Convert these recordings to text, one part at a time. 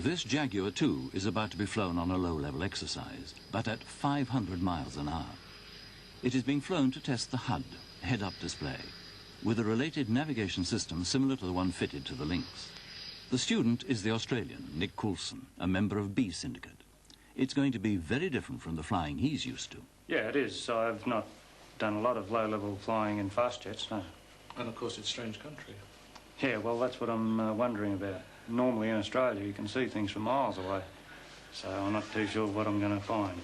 This Jaguar too is about to be flown on a low-level exercise, but at 500 miles an hour. It is being flown to test the HUD, head-up display, with a related navigation system similar to the one fitted to the Lynx. The student is the Australian, Nick Coulson, a member of B Syndicate. It's going to be very different from the flying he's used to. Yeah, it is. I've not done a lot of low-level flying in fast jets, no. And of course it's strange country. Yeah, well, that's what I'm wondering about. Normally in Australia you can see things from miles away, so I'm not too sure what I'm going to find.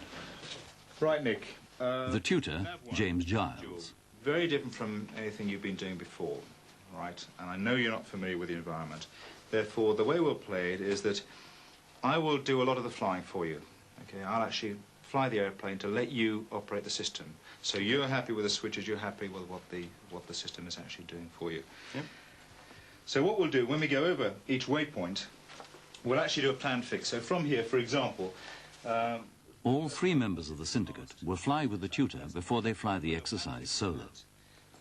Right, Nick. The tutor, James Giles. Very different from anything you've been doing before, right? And I know you're not familiar with the environment. Therefore, the way we'll play it is that I will do a lot of the flying for you. Okay, I'll actually fly the airplane to let you operate the system. So you're happy with the switches, you're happy with what the system is actually doing for you. Yep. So what we'll do, when we go over each waypoint, we'll actually do a plan fix. So from here, for example... all three members of the syndicate will fly with the tutor before they fly the exercise solo.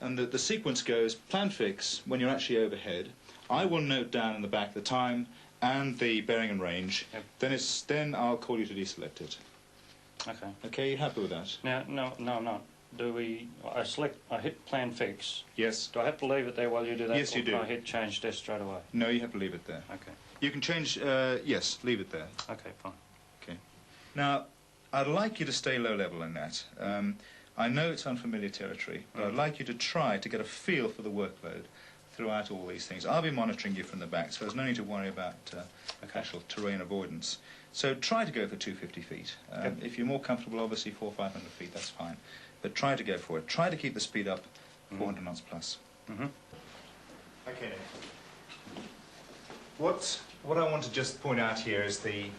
And the sequence goes, plan fix, when you're actually overhead. I will note down in the back the time and the bearing and range. Yep. Then I'll call you to deselect it. Okay. Okay, you happy with that? Now, no, I'm not. I hit plan fix. Yes. Do I have to leave it there while you do that? Yes, you do. Or can I hit change desk straight away? No, you have to leave it there. Okay. You can change, yes, leave it there. Okay, fine. Okay. Now, I'd like you to stay low level in that. I know it's unfamiliar territory, but I'd like you to try to get a feel for the workload throughout all these things. I'll be monitoring you from the back, so there's no need to worry about actual terrain avoidance. So try to go for 250 feet. If you're more comfortable, obviously 400 or 500 feet, that's fine. But try to go for it. Try to keep the speed up 400 knots plus. Okay. What I want to just point out here is the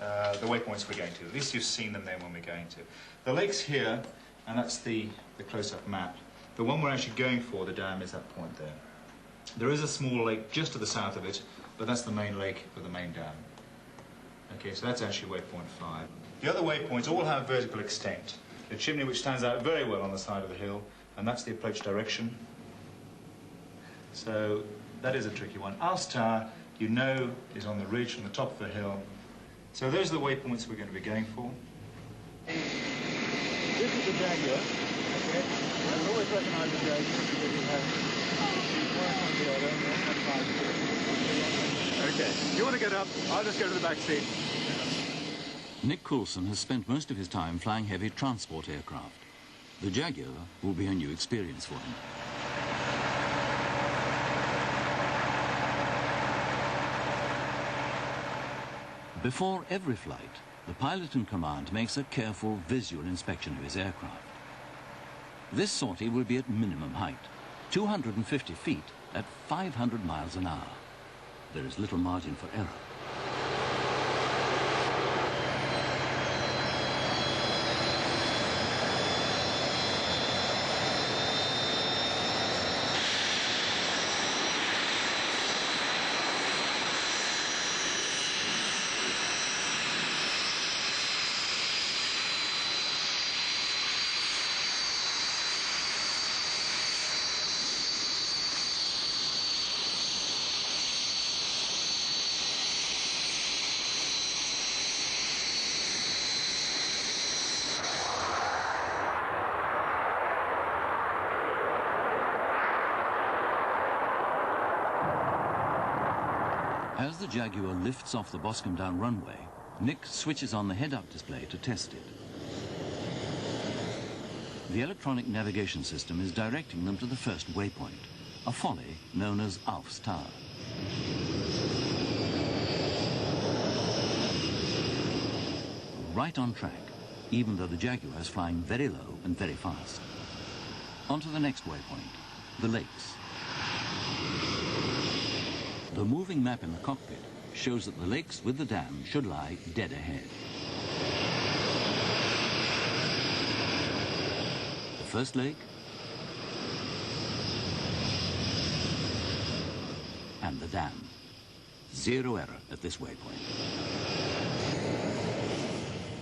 waypoints we're going to. At least you've seen them there when we're going to. The lake's here, and that's the close-up map. The one we're actually going for, the dam, is that point there. There is a small lake just to the south of it, but that's the main lake for the main dam. Okay, so that's actually waypoint 5. The other waypoints all have vertical extent. The chimney, which stands out very well on the side of the hill, and that's the approach direction. So that is a tricky one. Ours Tower, you know, is on the ridge on the top of the hill. So those are the waypoints we're going to be going for. This is the Jaguar. Okay. I always recognize the Jaguar because it has one on the other and okay. You want to get up? I'll just go to the back seat. Nick Coulson has spent most of his time flying heavy transport aircraft. The Jaguar will be a new experience for him. Before every flight, the pilot in command makes a careful visual inspection of his aircraft. This sortie will be at minimum height, 250 feet at 500 miles an hour. There is little margin for error. As the Jaguar lifts off the Boscombe Down runway, Nick switches on the head-up display to test it. The electronic navigation system is directing them to the first waypoint, a folly known as Alf's Tower. Right on track, even though the Jaguar is flying very low and very fast. On to the next waypoint, the lakes. The moving map in the cockpit shows that the lakes with the dam should lie dead ahead. The first lake and the dam. Zero error at this waypoint.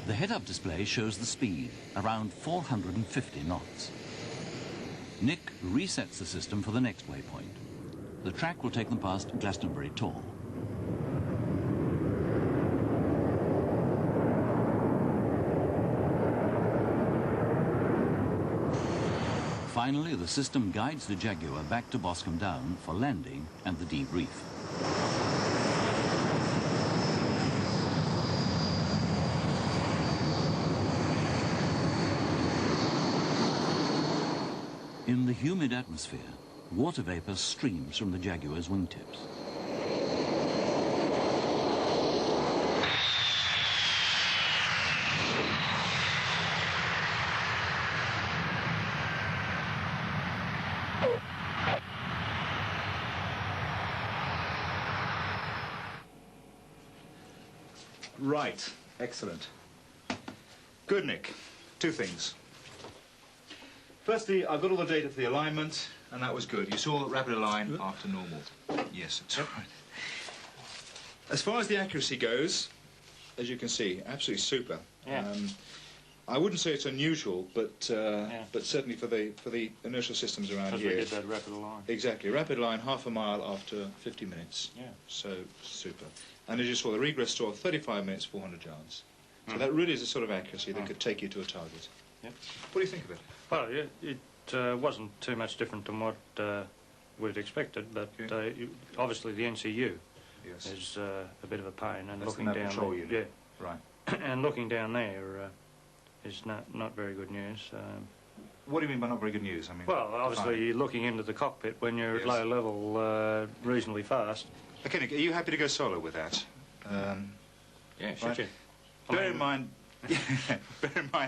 The head-up display shows the speed, around 450 knots. Nick resets the system for the next waypoint. The track will take them past Glastonbury Tor. Finally, the system guides the Jaguar back to Boscombe Down for landing and the debrief. In the humid atmosphere, water vapour streams from the Jaguar's wingtips. Right, excellent. Good, Nick. Two things. Firstly, I've got all the data for the alignment, and that was good. You saw rapid align after normal. Yes, that's right. As far as the accuracy goes, as you can see, absolutely super. Yeah. I wouldn't say it's unusual, but certainly for the inertial systems around Because here. we did that rapid align. Exactly, rapid line, half a mile after 50 minutes. Yeah. So super. And as you saw, the regress store, 35 minutes, 400 yards. So that really is the sort of accuracy that could take you to a target. Yep. What do you think of it? Well, it wasn't too much different than what we'd expected, but obviously the NCU is a bit of a pain. And That's looking the down control there, unit. Right. and looking down there is not very good news. What do you mean by not very good news? I mean, Well, obviously you're looking into the cockpit when you're at low level reasonably fast. Okay, Nick, are you happy to go solo with that? Yeah, should right. you? Bear in mind,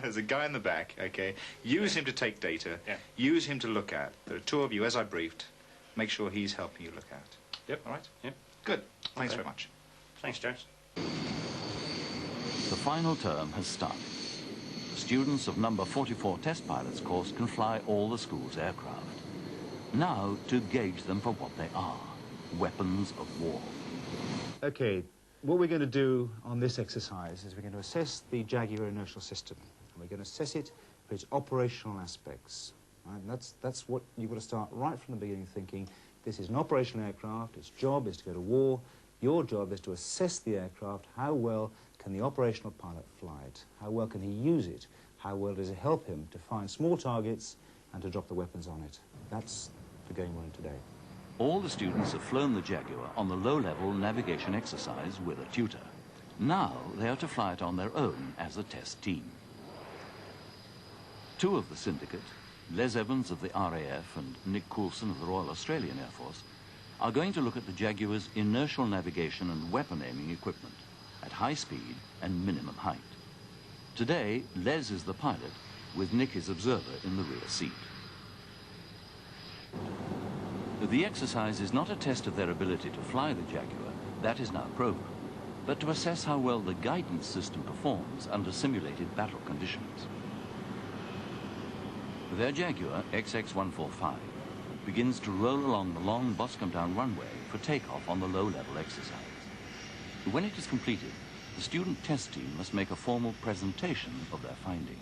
there's a guy in the back, okay? Use him to take data. Yeah. Use him to look at. There are two of you, as I briefed. Make sure he's helping you look at. Yep. All right? Yep. Good. Thanks Okay. very much. Thanks, James. The final term has started. The students of number 44 test pilots course can fly all the school's aircraft. Now to gauge them for what they are, weapons of war. Okay, what we're going to do on this exercise is we're going to assess the Jaguar inertial system. And we're going to assess it for its operational aspects. Right? And that's what you've got to start right from the beginning thinking. This is an operational aircraft. Its job is to go to war. Your job is to assess the aircraft. How well can the operational pilot fly it? How well can he use it? How well does it help him to find small targets and to drop the weapons on it? That's the game we're in today. All the students have flown the Jaguar on the low-level navigation exercise with a tutor. Now they are to fly it on their own as a test team. Two of the syndicate, Les Evans of the RAF and Nick Coulson of the Royal Australian Air Force, are going to look at the Jaguar's inertial navigation and weapon aiming equipment at high speed and minimum height. Today, Les is the pilot, with Nick as observer in the rear seat. The exercise is not a test of their ability to fly the Jaguar, that is now proven, but to assess how well the guidance system performs under simulated battle conditions. Their Jaguar, XX-145, begins to roll along the long Boscombe Down runway for takeoff on the low-level exercise. When it is completed, the student test team must make a formal presentation of their findings.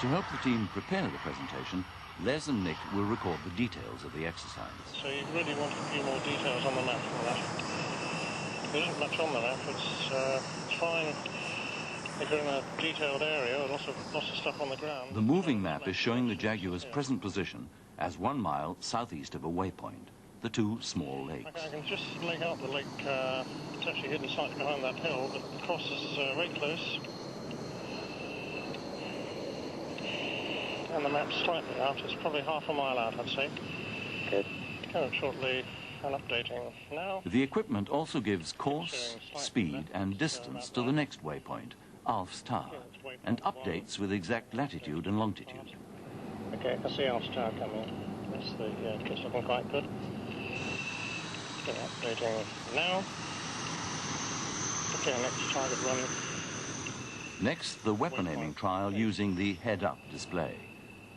To help the team prepare the presentation, Les and Nick will record the details of the exercise. So you really want a few more details on the map for that. There isn't much on the map. It's fine if you're in a detailed area and lots of stuff on the ground. The moving map is showing the Jaguar's present position as 1 mile southeast of a waypoint, the two small lakes. Okay, I can just make out the lake. It's actually hidden slightly behind that hill, but the cross is very close. And the map's slightly out. It's probably half a mile out, I'd say. Good. Coming shortly and updating now. The equipment also gives course, speed and distance to the next waypoint, Alf's Tower, and updates with exact latitude and longitude. Okay, I see Alf's Tower coming. That's the kit's looking quite good. Okay, updating now. Okay, next target run. Next, the weapon aiming trial using the head-up display.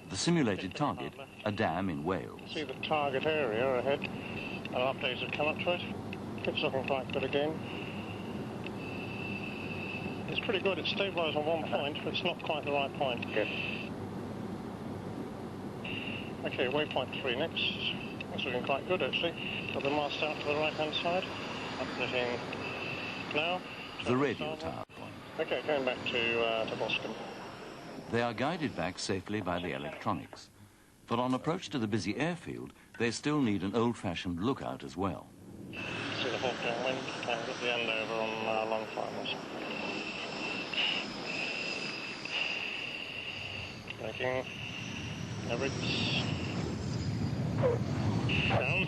The simulated target, a dam in Wales. See the target area ahead. Our updates have come up to it. It's looking quite good again. It's pretty good. It's stabilised on one point, but it's not quite the right point. Good. Okay, waypoint 3 next. It's looking quite good, actually. Got the mast out to the right-hand side. Updating now. The radio tower point. Okay, going back to Boston. They are guided back safely by the electronics. But on approach to the busy airfield, they still need an old-fashioned lookout as well. See the hawk downwind and at the end over on long finals. Making average down.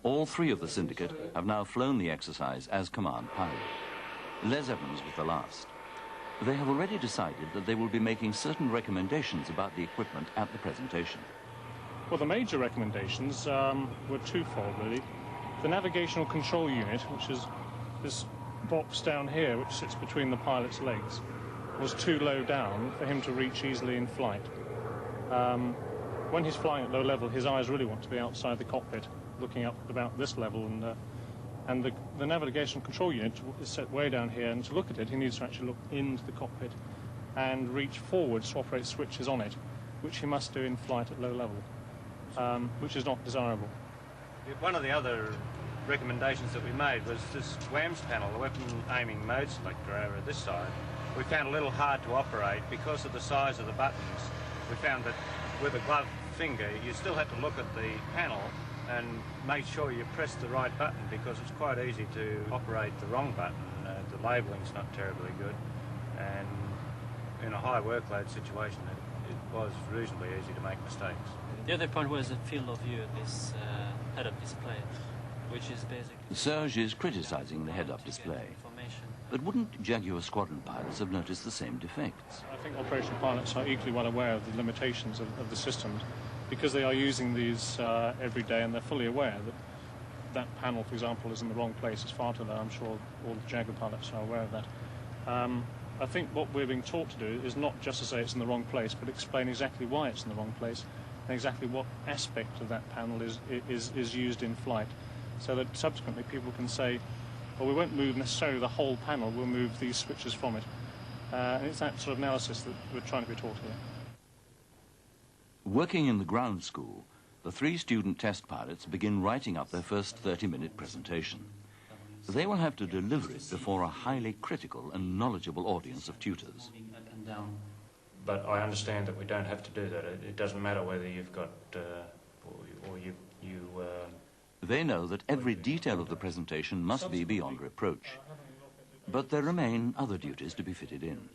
All three of the syndicate have now flown the exercise as command pilot. Les Evans was the last. They have already decided that they will be making certain recommendations about the equipment at the presentation. Well, the major recommendations were twofold, really. The navigational control unit, which is this box down here, which sits between the pilot's legs, was too low down for him to reach easily in flight. When he's flying at low level, his eyes really want to be outside the cockpit, looking up about this level, and the navigation control unit is set way down here, and to look at it, he needs to actually look into the cockpit and reach forwards to operate switches on it, which he must do in flight at low level, which is not desirable. One of the other recommendations that we made was this WAMS panel, the weapon aiming mode selector over this side. We found a little hard to operate because of the size of the buttons. We found that with a gloved finger, you still had to look at the panel and make sure you press the right button, because it's quite easy to operate the wrong button. The labelling's not terribly good, and in a high workload situation it was reasonably easy to make mistakes. The other point was the field of view, this head-up display, which is basically... Serge is criticising the head-up display. But wouldn't Jaguar squadron pilots have noticed the same defects? I think operational pilots are equally well aware of the limitations of the systems, because they are using these every day, and they're fully aware that that panel, for example, is in the wrong place. It's far too low. I'm sure all the Jaguar pilots are aware of that. I think what we're being taught to do is not just to say it's in the wrong place, but explain exactly why it's in the wrong place and exactly what aspect of that panel is used in flight, so that subsequently people can say, well, we won't move necessarily the whole panel, we'll move these switches from it. And it's that sort of analysis that we're trying to be taught here. Working in the ground school, the three student test pilots begin writing up their first 30-minute presentation. They will have to deliver it before a highly critical and knowledgeable audience of tutors. But I understand that we don't have to do that. It doesn't matter whether you've got or you They know that every detail of the presentation must be beyond reproach. But there remain other duties to be fitted in.